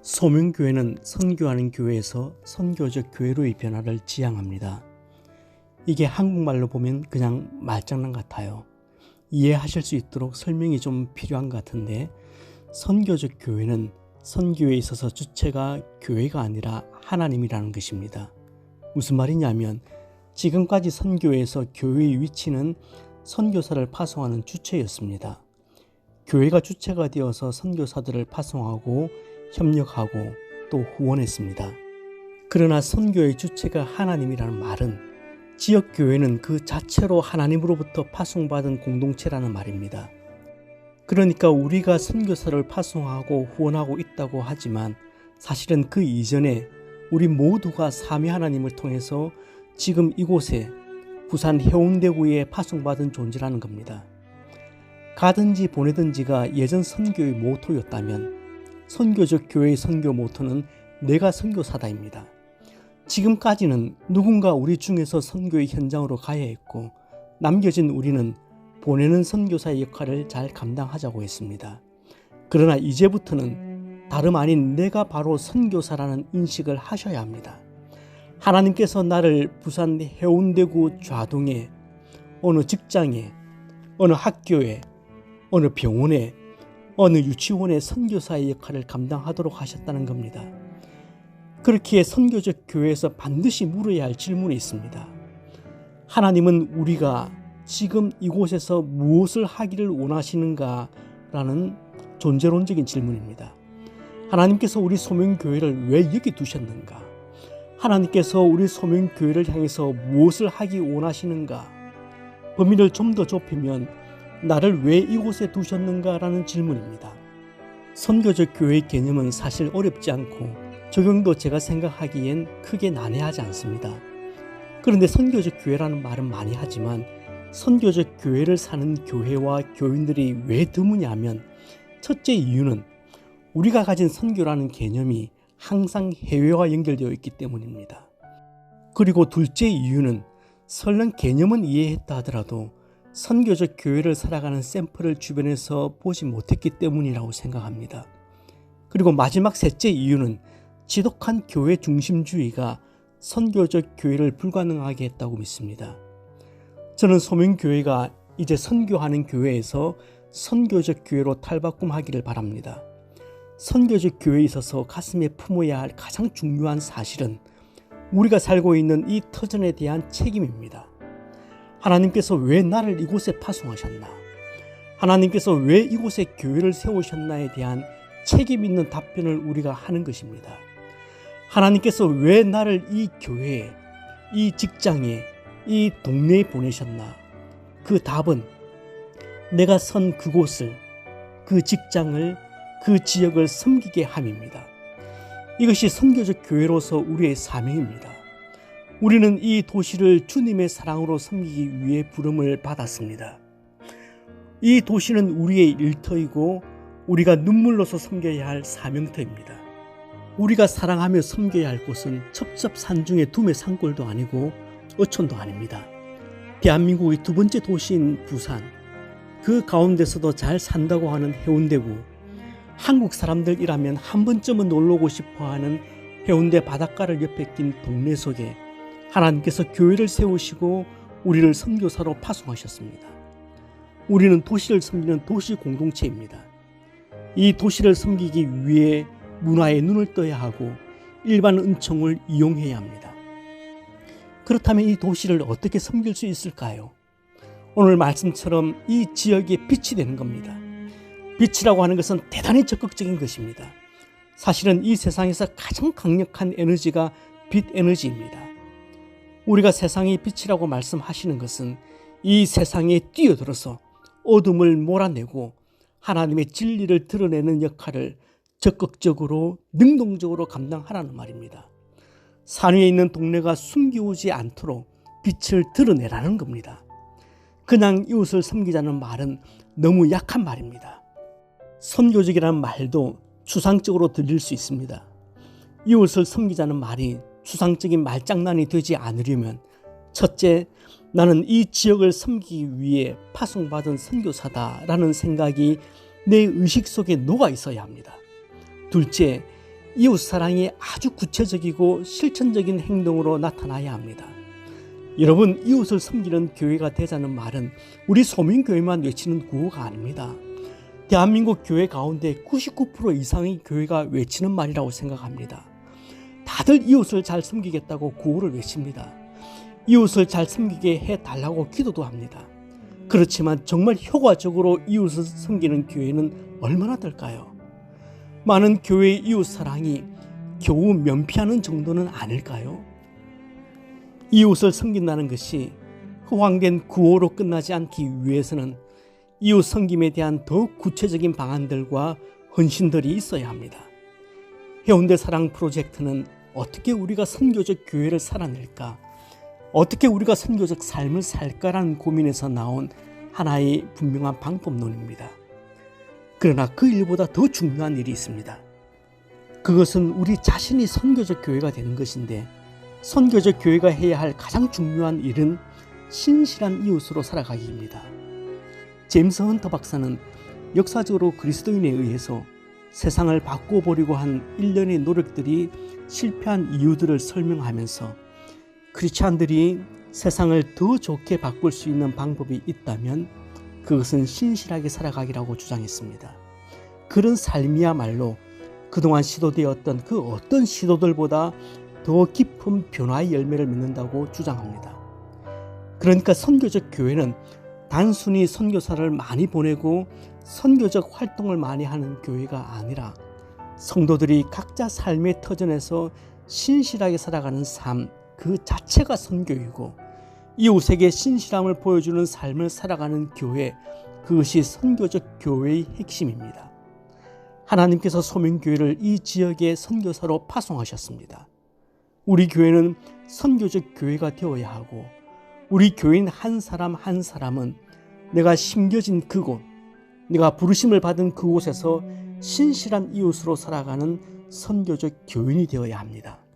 소명교회는 선교하는 교회에서 선교적 교회로의 변화를 지향합니다. 이게 한국말로 보면 그냥 말장난 같아요. 이해하실 수 있도록 설명이 좀 필요한 것 같은데, 선교적 교회는 선교에 있어서 주체가 교회가 아니라 하나님이라는 것입니다. 무슨 말이냐면, 지금까지 선교에서 교회의 위치는 선교사를 파송하는 주체였습니다. 교회가 주체가 되어서 선교사들을 파송하고 협력하고 또 후원했습니다. 그러나 선교의 주체가 하나님이라는 말은 지역교회는 그 자체로 하나님으로부터 파송받은 공동체라는 말입니다. 그러니까 우리가 선교사를 파송하고 후원하고 있다고 하지만 사실은 그 이전에 우리 모두가 삼위 하나님을 통해서 지금 이곳에 부산 해운대구에 파송받은 존재라는 겁니다. 가든지 보내든지가 예전 선교의 모토였다면 선교적 교회의 선교 모토는 내가 선교사다입니다. 지금까지는 누군가 우리 중에서 선교의 현장으로 가야 했고 남겨진 우리는 보내는 선교사의 역할을 잘 감당하자고 했습니다. 그러나 이제부터는 다름 아닌 내가 바로 선교사라는 인식을 하셔야 합니다. 하나님께서 나를 부산 해운대구 좌동에 어느 직장에 어느 학교에 어느 병원에 어느 유치원의 선교사의 역할을 감당하도록 하셨다는 겁니다. 그렇기에 선교적 교회에서 반드시 물어야 할 질문이 있습니다. 하나님은 우리가 지금 이곳에서 무엇을 하기를 원하시는가? 라는 존재론적인 질문입니다. 하나님께서 우리 소명교회를 왜 여기 두셨는가? 하나님께서 우리 소명교회를 향해서 무엇을 하기 원하시는가? 범위를 좀 더 좁히면 나를 왜 이곳에 두셨는가라는 질문입니다. 선교적 교회의 개념은 사실 어렵지 않고 적용도 제가 생각하기엔 크게 난해하지 않습니다. 그런데 선교적 교회라는 말은 많이 하지만 선교적 교회를 사는 교회와 교인들이 왜 드무냐면 첫째 이유는 우리가 가진 선교라는 개념이 항상 해외와 연결되어 있기 때문입니다. 그리고 둘째 이유는 설령 개념은 이해했다 하더라도 선교적 교회를 살아가는 샘플을 주변에서 보지 못했기 때문이라고 생각합니다. 그리고 마지막 셋째 이유는 지독한 교회 중심주의가 선교적 교회를 불가능하게 했다고 믿습니다. 저는 소명교회가 이제 선교하는 교회에서 선교적 교회로 탈바꿈하기를 바랍니다. 선교적 교회에 있어서 가슴에 품어야 할 가장 중요한 사실은 우리가 살고 있는 이 터전에 대한 책임입니다. 하나님께서 왜 나를 이곳에 파송하셨나? 하나님께서 왜 이곳에 교회를 세우셨나에 대한 책임 있는 답변을 우리가 하는 것입니다. 하나님께서 왜 나를 이 교회에, 이 직장에, 이 동네에 보내셨나? 그 답은 내가 선 그곳을, 그 직장을, 그 지역을 섬기게 함입니다. 이것이 선교적 교회로서 우리의 사명입니다. 우리는 이 도시를 주님의 사랑으로 섬기기 위해 부름을 받았습니다. 이 도시는 우리의 일터이고 우리가 눈물로서 섬겨야 할 사명터입니다. 우리가 사랑하며 섬겨야 할 곳은 첩첩산중의 두메 산골도 아니고 어촌도 아닙니다. 대한민국의 두 번째 도시인 부산, 그 가운데서도 잘 산다고 하는 해운대구, 한국 사람들이라면 한 번쯤은 놀러오고 싶어하는 해운대 바닷가를 옆에 낀 동네 속에 하나님께서 교회를 세우시고 우리를 선교사로 파송하셨습니다. 우리는 도시를 섬기는 도시 공동체입니다. 이 도시를 섬기기 위해 문화에 눈을 떠야 하고 일반 은총을 이용해야 합니다. 그렇다면 이 도시를 어떻게 섬길 수 있을까요? 오늘 말씀처럼 이 지역의 빛이 되는 겁니다. 빛이라고 하는 것은 대단히 적극적인 것입니다. 사실은 이 세상에서 가장 강력한 에너지가 빛 에너지입니다. 우리가 세상의 빛이라고 말씀하시는 것은 이 세상에 뛰어들어서 어둠을 몰아내고 하나님의 진리를 드러내는 역할을 적극적으로 능동적으로 감당하라는 말입니다. 산 위에 있는 동네가 숨겨오지 않도록 빛을 드러내라는 겁니다. 그냥 이웃을 섬기자는 말은 너무 약한 말입니다. 선교적이라는 말도 추상적으로 들릴 수 있습니다. 이웃을 섬기자는 말이 추상적인 말장난이 되지 않으려면 첫째, 나는 이 지역을 섬기기 위해 파송받은 선교사다라는 생각이 내 의식 속에 녹아 있어야 합니다. 둘째, 이웃 사랑이 아주 구체적이고 실천적인 행동으로 나타나야 합니다. 여러분, 이웃을 섬기는 교회가 되자는 말은 우리 소민교회만 외치는 구호가 아닙니다. 대한민국 교회 가운데 99% 이상의 교회가 외치는 말이라고 생각합니다. 다들 이웃을 잘 섬기겠다고 구호를 외칩니다. 이웃을 잘 섬기게 해달라고 기도도 합니다. 그렇지만 정말 효과적으로 이웃을 섬기는 교회는 얼마나 될까요? 많은 교회의 이웃 사랑이 겨우 면피하는 정도는 아닐까요? 이웃을 섬긴다는 것이 허황된 구호로 끝나지 않기 위해서는 이웃 섬김에 대한 더욱 구체적인 방안들과 헌신들이 있어야 합니다. 해운대 사랑 프로젝트는 어떻게 우리가 선교적 교회를 살아낼까, 어떻게 우리가 선교적 삶을 살까라는 고민에서 나온 하나의 분명한 방법론입니다. 그러나 그 일보다 더 중요한 일이 있습니다. 그것은 우리 자신이 선교적 교회가 되는 것인데, 선교적 교회가 해야 할 가장 중요한 일은 신실한 이웃으로 살아가기입니다. 제임스 헌터 박사는 역사적으로 그리스도인에 의해서 세상을 바꿔보려고 한 일련의 노력들이 실패한 이유들을 설명하면서 크리스찬들이 세상을 더 좋게 바꿀 수 있는 방법이 있다면 그것은 신실하게 살아가기라고 주장했습니다. 그런 삶이야말로 그동안 시도되었던 그 어떤 시도들보다 더 깊은 변화의 열매를 맺는다고 주장합니다. 그러니까 선교적 교회는 단순히 선교사를 많이 보내고 선교적 활동을 많이 하는 교회가 아니라 성도들이 각자 삶의 터전에서 신실하게 살아가는 삶 그 자체가 선교이고, 이웃에게 신실함을 보여주는 삶을 살아가는 교회, 그것이 선교적 교회의 핵심입니다. 하나님께서 소명교회를 이 지역의 선교사로 파송하셨습니다. 우리 교회는 선교적 교회가 되어야 하고, 우리 교인 한 사람 한 사람은 내가 심겨진 그곳, 내가 부르심을 받은 그곳에서 신실한 이웃으로 살아가는 선교적 교인이 되어야 합니다.